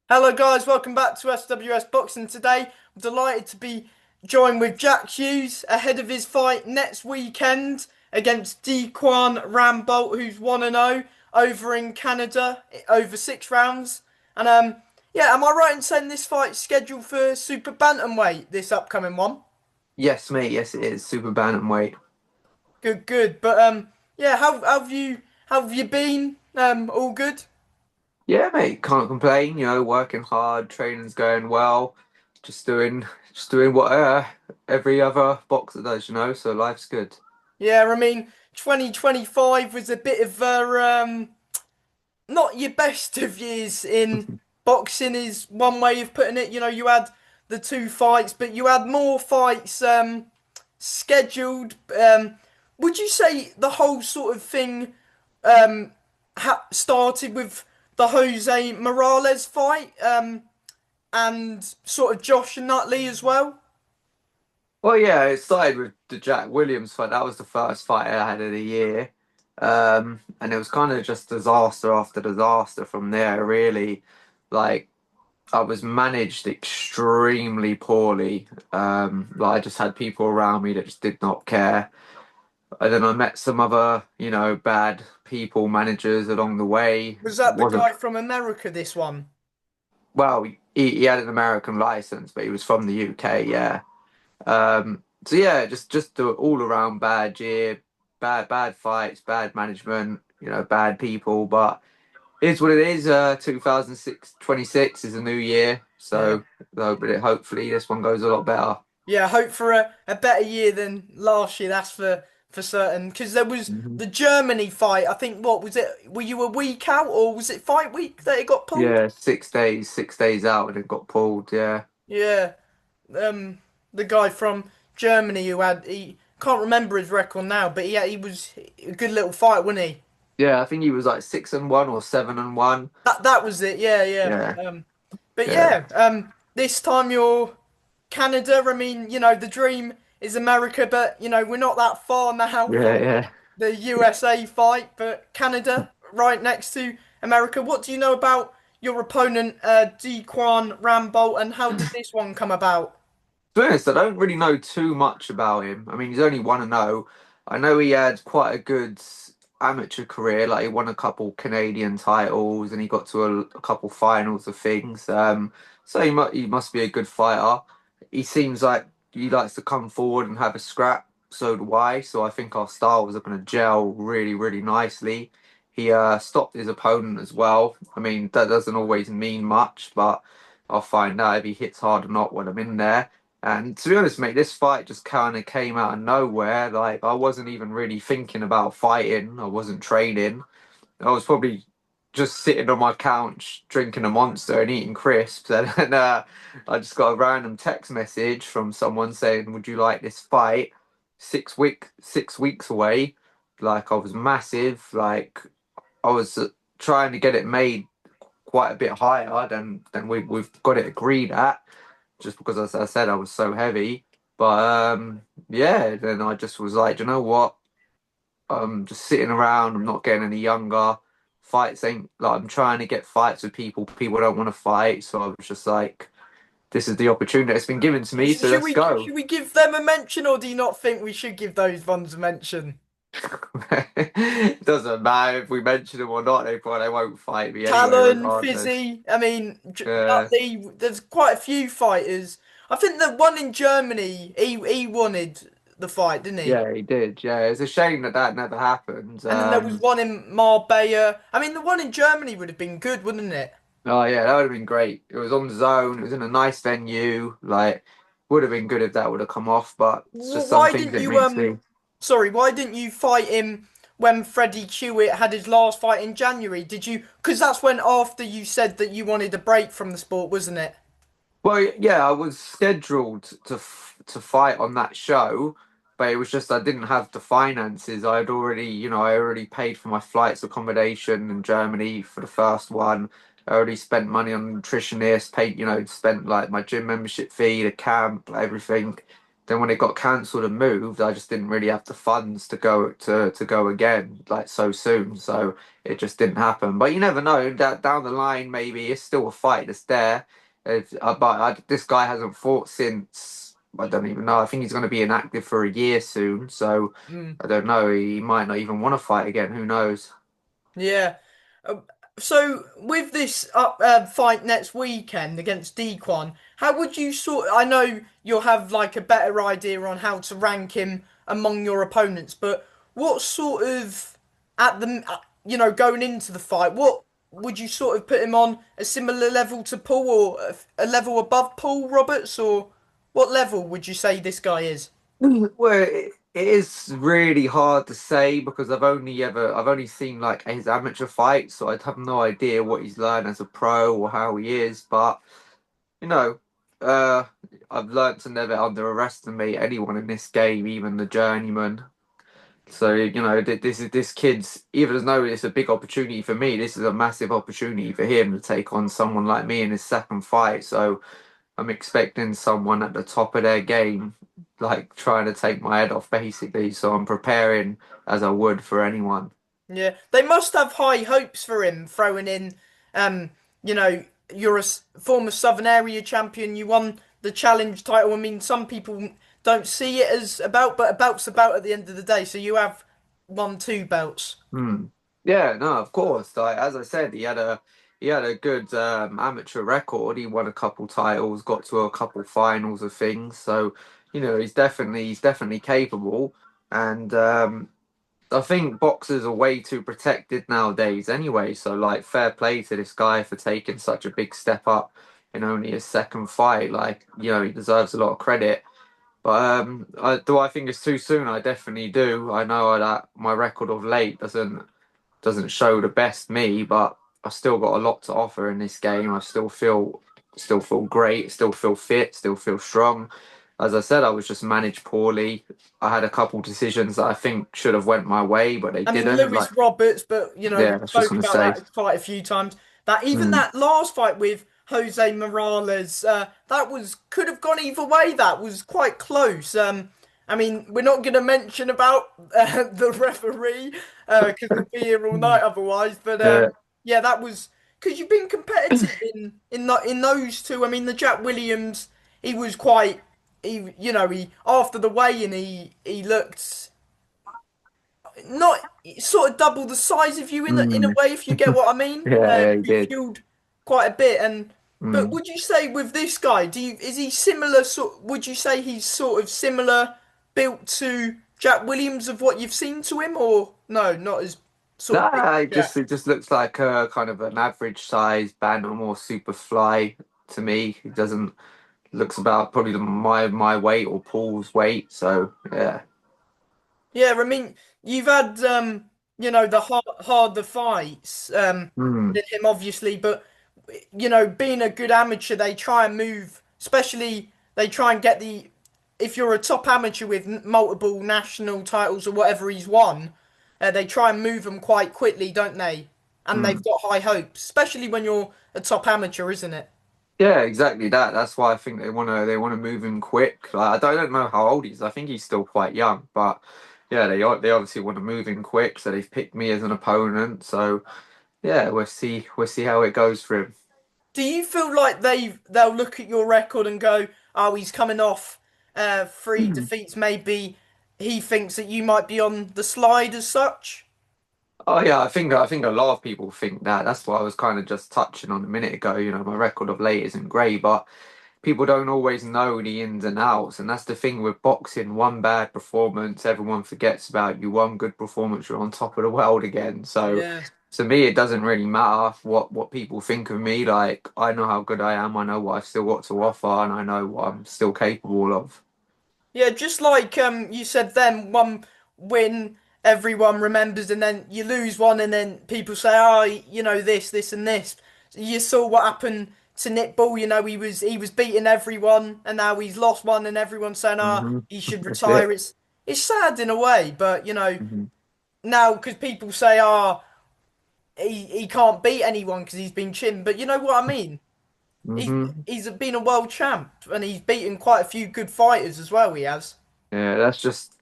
Hello guys, welcome back to SWS Boxing today. I'm delighted to be joined with Jack Hughes ahead of his fight next weekend against Deaquan Rumbolt, who's 1-0 over in Canada over 6 rounds. And yeah, am I right in saying this fight's scheduled for Super Bantamweight, this upcoming one? Yes, mate. Yes, it is. Super bantamweight. Good, good. But yeah, how have you been? All good? Yeah, mate. Can't complain. Working hard, training's going well. Just doing, just doing what every other boxer does. So life's good. Yeah, I mean, 2025 was a bit of not your best of years in boxing is one way of putting it. You know, you had the two fights, but you had more fights scheduled. Would you say the whole sort of thing started with the Jose Morales fight and sort of Josh Nutley as well? Well, yeah, it started with the Jack Williams fight. That was the first fight I had of the year. And it was kind of just disaster after disaster from there, really. Like, I was managed extremely poorly. Like I just had people around me that just did not care. And then I met some other, bad people, managers along the way. Was that the Wasn't guy from America? This one? well, he had an American license, but he was from the UK, yeah. So yeah, just the all around bad year, bad fights, bad management, bad people. But it's what it is. 2006, 26 is a new year, Yeah. so hopefully this one goes a lot better. Yeah, hope for a better year than last year, that's for certain. Because there was Mhm. the Germany fight. I think, what was it? Were you a week out or was it fight week that it got pulled? Yeah, 6 days out, and it got pulled. Yeah. Yeah. Um, the guy from Germany who had he can't remember his record now, but he was a good little fight, wasn't he? Yeah, I think he was like 6-1 or 7-1. That was it. Yeah, yeah. Yeah, But yeah, yeah. This time you're Canada. I mean, the dream is America, but we're not that far now yeah, from yeah. the USA fight, but Canada right next to America. What do you know about your opponent, Dequan Rumbolt, and how did this one come about? To be honest, I don't really know too much about him. I mean, he's only 1-0. I know he had quite a good amateur career. Like he won a couple Canadian titles and he got to a couple finals of things. So he must be a good fighter. He seems like he likes to come forward and have a scrap. So do I. So I think our styles are going to gel really, really nicely. He stopped his opponent as well. I mean, that doesn't always mean much, but I'll find out if he hits hard or not when I'm in there. And to be honest, mate, this fight just kind of came out of nowhere. Like, I wasn't even really thinking about fighting. I wasn't training. I was probably just sitting on my couch drinking a monster and eating crisps. And then I just got a random text message from someone saying, "Would you like this fight? 6 weeks away." Like, I was massive. Like, I was trying to get it made quite a bit higher than we've got it agreed at just because, as I said, I was so heavy. But yeah, then I just was like, "Do you know what? I'm just sitting around. I'm not getting any younger. Fights ain't like I'm trying to get fights with people. People don't want to fight, so I was just like, this is the opportunity that's been given to me. So Should let's we go." should we give them a mention, or do you not think we should give those ones a mention? It doesn't matter if we mention them or not. They won't fight me anyway, Talon, regardless. Fizzy. I mean, Yeah. Nutley. There's quite a few fighters. I think the one in Germany, he wanted the fight, didn't he? Yeah, he did. Yeah, it's a shame that that never happened. And then there was one in Marbella. I mean, the one in Germany would have been good, wouldn't it? Oh yeah, that would have been great. It was on the zone. It was in a nice venue. Like, would have been good if that would have come off, but it's just some Why things didn't ain't you meant to be. Sorry, why didn't you fight him when Freddie Chewitt had his last fight in January? Did you? Because that's when after you said that you wanted a break from the sport, wasn't it? Well, yeah, I was scheduled to fight on that show, but it was just I didn't have the finances. I already paid for my flights, accommodation in Germany for the first one. I already spent money on nutritionist, spent like my gym membership fee, the camp, everything. then when it got cancelled and moved, I just didn't really have the funds to go again like so soon. So it just didn't happen. But you never know. That down the line, maybe it's still a fight that's there. This guy hasn't fought since I don't even know. I think he's going to be inactive for a year soon. So Mm. I don't know. He might not even want to fight again. Who knows? Yeah. Uh, so with this fight next weekend against Dequan, how would you sort? I know you'll have like a better idea on how to rank him among your opponents, but what sort of going into the fight, what would you sort of put him on a similar level to Paul or a level above Paul Roberts, or what level would you say this guy is? Well, it is really hard to say because I've only seen like his amateur fights, so I'd have no idea what he's learned as a pro or how he is. But you know, uh, I've learned to never underestimate anyone in this game, even the journeyman. So this kid's even though it's a big opportunity for me, this is a massive opportunity for him to take on someone like me in his second fight. So I'm expecting someone at the top of their game, like trying to take my head off, basically. So I'm preparing as I would for anyone. Yeah, they must have high hopes for him, throwing in, um, you know, you're a former Southern Area champion. You won the challenge title. I mean, some people don't see it as but a belt's a belt at the end of the day. So you have won two belts. Hmm. Yeah, no, of course. Like as I said, he had a good amateur record. He won a couple titles, got to a couple finals of things. So, he's definitely capable. And I think boxers are way too protected nowadays anyway. So like fair play to this guy for taking such a big step up in only his second fight. Like, he deserves a lot of credit. But do I think it's too soon? I definitely do. I know that my record of late doesn't show the best me, but I've still got a lot to offer in this game. I still feel great, still feel fit, still feel strong. As I said, I was just managed poorly. I had a couple decisions that I think should have went my way, but they I mean, didn't. Like, Lewis Roberts, but we yeah, I was just spoke gonna about say. that quite a few times. That even Mm, that last fight with Jose Morales, that was could have gone either way. That was quite close. I mean, we're not going to mention about the referee because we'll be here all night otherwise. But yeah. yeah, that was because you've been competitive in those two. I mean, the Jack Williams, he was quite he after the weigh-in he looked not sort of double the size of you in a Mm. way, if you get what I mean. Yeah, yeah, he He did. fueled quite a bit, and but Mm. would you say with this guy, is he similar sort? Would you say he's sort of similar built to Jack Williams of what you've seen to him, or no, not as sort of big Nah, as Jack? it just looks like a kind of an average size bantam or super fly to me. It doesn't looks about probably my weight or Paul's weight. So yeah. Yeah, I mean, you've had the harder fights Mm, than him obviously, but being a good amateur, they try and move, especially they try and get the if you're a top amateur with multiple national titles or whatever he's won, they try and move them quite quickly, don't they? And they've mm. got high hopes, especially when you're a top amateur, isn't it? Yeah, exactly that. That's why I think they wanna move him quick. Like, I don't know how old he is. I think he's still quite young, but yeah, they obviously want to move him quick. So they've picked me as an opponent. So yeah, we'll see how it goes for him. Do you feel like they'll look at your record and go, "Oh, he's coming off three defeats. Maybe he thinks that you might be on the slide as such." Oh yeah, I think a lot of people think that. That's what I was kind of just touching on a minute ago. My record of late isn't great, but people don't always know the ins and outs, and that's the thing with boxing. One bad performance, everyone forgets about you. One good performance, you're on top of the world again. So Yeah. to me, it doesn't really matter what people think of me. Like I know how good I am. I know what I've still got to offer, and I know what I'm still capable of. Yeah, just like you said then, one win everyone remembers and then you lose one and then people say, "Oh, this and this." You saw what happened to Nick Ball, he was beating everyone and now he's lost one and everyone's saying, "Ah, Hmm. he should That's it. retire." It's sad in a way, but Hmm. now because people say, "Ah, he can't beat anyone because he's been chinned." But you know what I mean? He's Hmm. he's been a world champ and he's beaten quite a few good fighters as well. He has. Yeah, that's just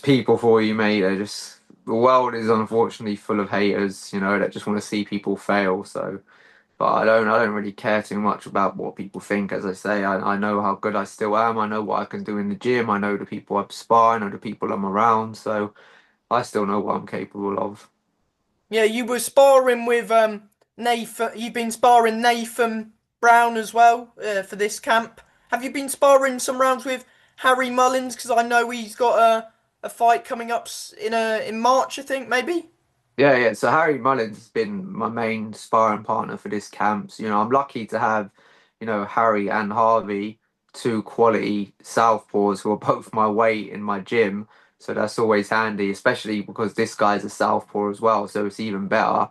people for you, mate. They're just the world is unfortunately full of haters, that just want to see people fail. So, but I don't really care too much about what people think. As I say, I know how good I still am. I know what I can do in the gym. I know the people I spar. I know the people I'm around. So I still know what I'm capable of. Yeah, you were sparring with Nathan. You've been sparring Nathan Brown as well for this camp. Have you been sparring some rounds with Harry Mullins? Because I know he's got a fight coming up in March, I think maybe. Yeah, yeah. So Harry Mullins has been my main sparring partner for this camp. So, I'm lucky to have, Harry and Harvey, two quality southpaws who are both my weight in my gym. So that's always handy, especially because this guy's a southpaw as well. So it's even better.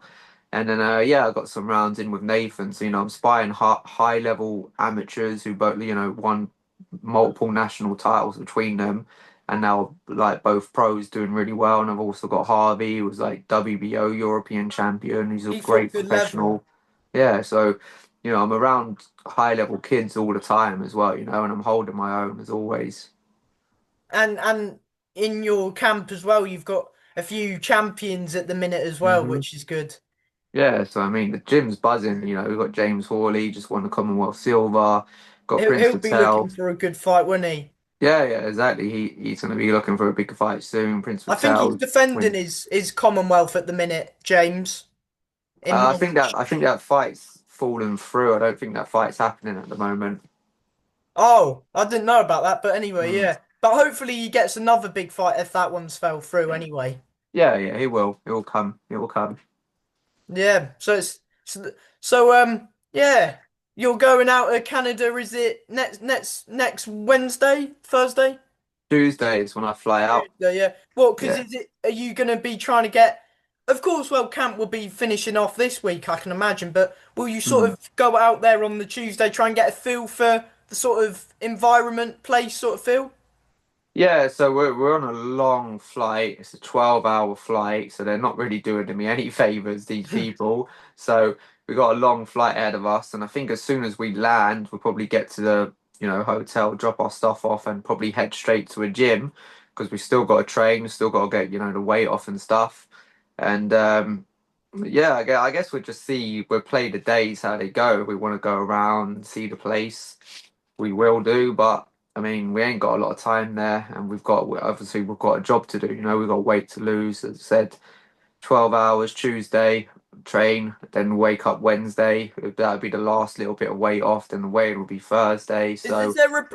And then, yeah, I got some rounds in with Nathan. So, I'm sparring high level amateurs who both, won multiple national titles between them. And now, like, both pros doing really well. And I've also got Harvey, who was like WBO European champion. He's a He fought great good level. professional. Yeah. So, I'm around high level kids all the time as well, and I'm holding my own as always. And in your camp as well, you've got a few champions at the minute as well, Hmm. which is good. Yeah. So, I mean, the gym's buzzing. We've got James Hawley, just won the Commonwealth Silver. Got He'll, Prince he'll be looking Patel. for a good fight, won't he? Yeah, yeah, exactly. He's going to be looking for a big fight soon. Prince I think he's Patel defending win. his Commonwealth at the minute, James, in I think that March. I think that fight's fallen through. I don't think that fight's happening at the moment. Oh, I didn't know about that, but anyway, Mm. yeah. But hopefully he gets another big fight if that one's fell through anyway. Yeah, yeah, he will. He will come. He will come. Yeah. So yeah. You're going out to Canada, is it next Wednesday, Thursday? Tuesday is when I fly out. Tuesday, yeah. Well, because Yeah. is it are you gonna be trying to get of course, well, camp will be finishing off this week, I can imagine, but will you sort Mm. of go out there on the Tuesday, try and get a feel for the sort of environment, place sort of feel? Yeah, so we're on a long flight. It's a 12-hour flight, so they're not really doing me any favors, these people. So we got a long flight ahead of us, and I think as soon as we land, we'll probably get to the, hotel, drop our stuff off, and probably head straight to a gym because we still got to train, we still got to get, the weight off and stuff. And yeah, I guess we'll play the days how they go. We want to go around and see the place. We will do, but I mean, we ain't got a lot of time there, and we've got a job to do. We've got weight to lose. As I said, 12 hours Tuesday, train, then wake up Wednesday. That would be the last little bit of weight off. Then the weigh will be Thursday. Is So there a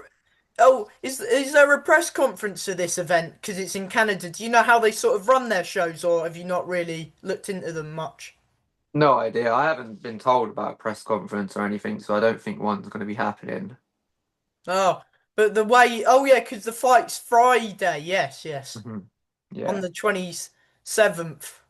is there a press conference for this event? Because it's in Canada. Do you know how they sort of run their shows, or have you not really looked into them much? no idea. I haven't been told about a press conference or anything, so I don't think one's going to be happening. Oh, but the way, oh yeah, because the fight's Friday. Yes, yes, Hmm. on Yeah. the 27th.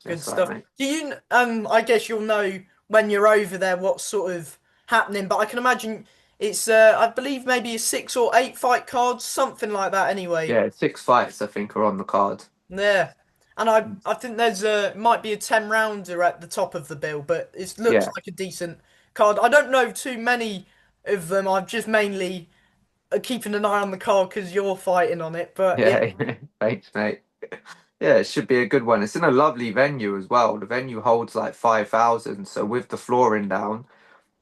Good That's right, stuff. mate. Do you, I guess you'll know when you're over there what's sort of happening, but I can imagine it's, I believe maybe a 6 or 8 fight cards, something like that anyway. Yeah, 6 fights I think are on the card. Yeah. And I think there's might be a 10 rounder at the top of the bill, but it looks Yeah. like a decent card. I don't know too many of them. I'm just mainly keeping an eye on the card because you're fighting on it. But yeah, Yeah, thanks, mate. Yeah, it should be a good one. It's in a lovely venue as well. The venue holds like 5,000, so with the flooring down,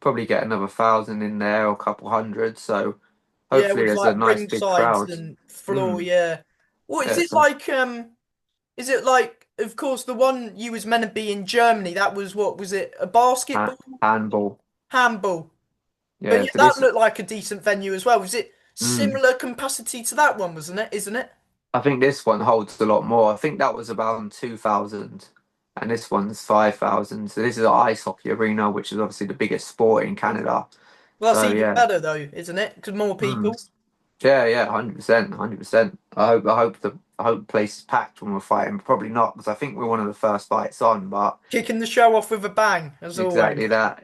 probably get another 1,000 in there or a couple hundred. So yeah, hopefully with there's a like nice ring big sides crowd. and floor. Mm. Yeah. What is Yeah, it so like? Is it like? Of course, the one you was meant to be in Germany. That was what was it? A basketball, handball. handball. But Yeah, yeah, so that this, looked like a decent venue as well. Was it mm, similar capacity to that one, wasn't it? Isn't it? I think this one holds a lot more. I think that was about 2,000, and this one's 5,000. So this is an ice hockey arena, which is obviously the biggest sport in Canada. Well, that's So even yeah. better though, isn't it? Because more Mm. people Yeah, yeah, 100%, 100%. I hope the place is packed when we're fighting. Probably not, because I think we're one of the first fights on, but kicking the show off with a bang, as always.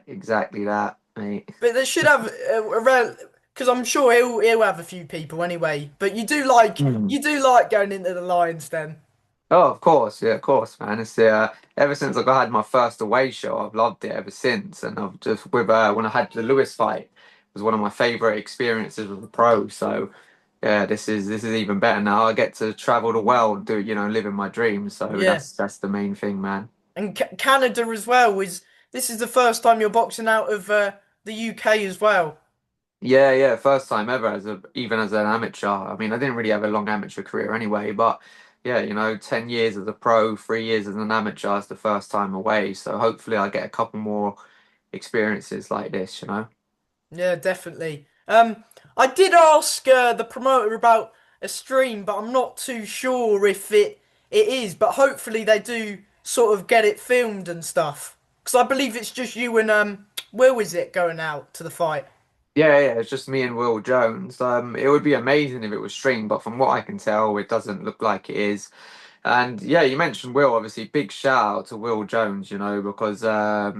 exactly that, mate. But they should have around because I'm sure he'll have a few people anyway. But Mm. you do like going into the Lions then. Oh, of course, yeah, of course, man. It's ever since like, I had my first away show, I've loved it ever since. And I've just with when I had the Lewis fight, it was one of my favorite experiences with a pro. So yeah, this is even better now. I get to travel the world, do living my dreams. So Yeah. that's the main thing, man. And Canada as well is this is the first time you're boxing out of the UK as well. Yeah, yeah, first time ever as a even as an amateur. I mean, I didn't really have a long amateur career anyway, but yeah, 10 years as a pro, 3 years as an amateur is the first time away. So hopefully I get a couple more experiences like this. Yeah, definitely. I did ask the promoter about a stream, but I'm not too sure if it is. But hopefully they do sort of get it filmed and stuff. Because I believe it's just you and Will, is it, going out to the fight? Yeah, yeah, it's just me and Will Jones. It would be amazing if it was streamed, but from what I can tell, it doesn't look like it is. And yeah, you mentioned Will, obviously, big shout out to Will Jones, because I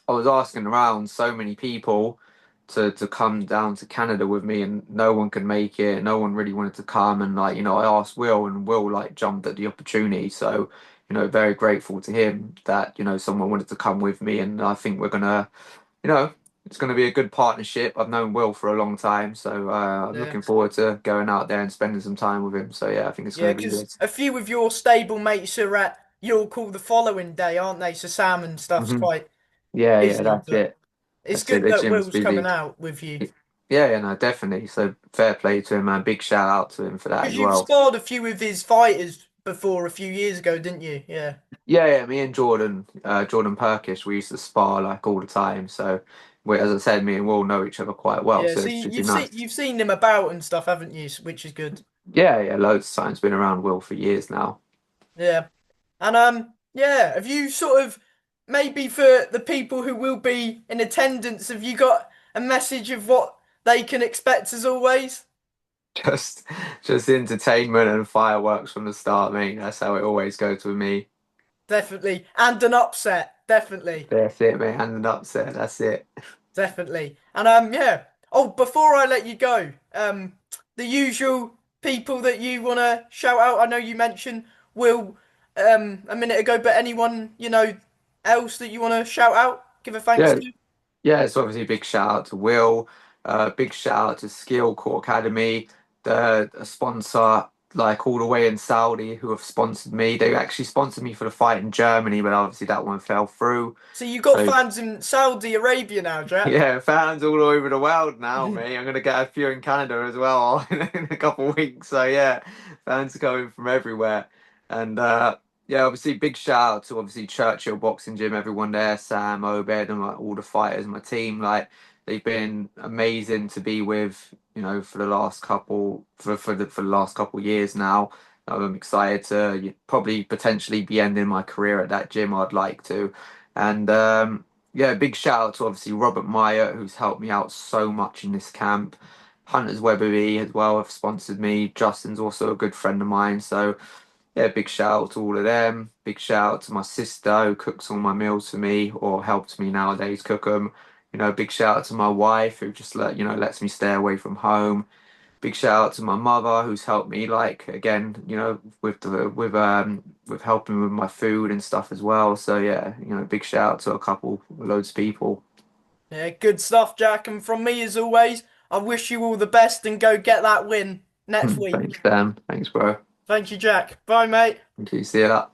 was asking around so many people to come down to Canada with me, and no one could make it. No one really wanted to come, and like I asked Will, and Will like jumped at the opportunity. So very grateful to him that someone wanted to come with me, and I think we're gonna, you know, it's gonna be a good partnership. I've known Will for a long time, so I'm Yeah. looking forward to going out there and spending some time with him. So yeah, I think it's Yeah, gonna be because good. a few of your stable mates are at your call the following day, aren't they? So Sam and stuff's Hmm. quite Yeah, yeah, busy, that's but it. it's That's it. good The that gym's Will's coming busy. out with you. Yeah, yeah, no, definitely. So fair play to him, man. Big shout out to him for that Because as you've well. sparred a few of his fighters before a few years ago, didn't you? Yeah. Yeah, yeah. Me and Jordan Perkish, we used to spar like all the time. So, as I said, me and Will know each other quite well. Yeah, So so it should be nice. you've seen him about and stuff, haven't you? Which is good. Yeah, yeah. Loads of times. Been around Will for years now. Yeah. And yeah, have you sort of maybe for the people who will be in attendance, have you got a message of what they can expect as always? Just, just entertainment and fireworks from the start, mate. That's how it always goes with me. Definitely. And an upset, definitely. That's it, mate. And an upset. That's it. Definitely. And yeah. Oh, before I let you go, the usual people that you wanna shout out. I know you mentioned Will a minute ago, but anyone, else that you wanna shout out, give a thanks Yeah, to? yeah, it's obviously a big shout out to Will. Big shout out to Skill Core Academy, the sponsor, like all the way in Saudi, who have sponsored me. They actually sponsored me for the fight in Germany, but obviously that one fell through. So you got So fans in Saudi Arabia now, Jack. yeah, fans all over the world now, mate. I'm gonna get a few in Canada as well in a couple of weeks. So yeah, fans coming from everywhere. And yeah, obviously big shout out to obviously Churchill Boxing Gym, everyone there, Sam, Obed, and like, all the fighters, my team. Like they've been amazing to be with, for the last couple for the last couple of years now. I'm excited to probably potentially be ending my career at that gym. I'd like to, and yeah, big shout out to obviously Robert Meyer, who's helped me out so much in this camp. Hunters Weatherby as well have sponsored me. Justin's also a good friend of mine. So, yeah, big shout out to all of them. Big shout out to my sister who cooks all my meals for me or helps me nowadays cook them. Big shout out to my wife who just lets me stay away from home. Big shout out to my mother who's helped me like again, with helping with my food and stuff as well. So yeah, big shout out to a couple loads of people. Yeah, good stuff, Jack. And from me, as always, I wish you all the best and go get that win next week. Thanks, Dan. Thanks, bro. Thank you, Jack. Bye, mate. Thank you. See you later.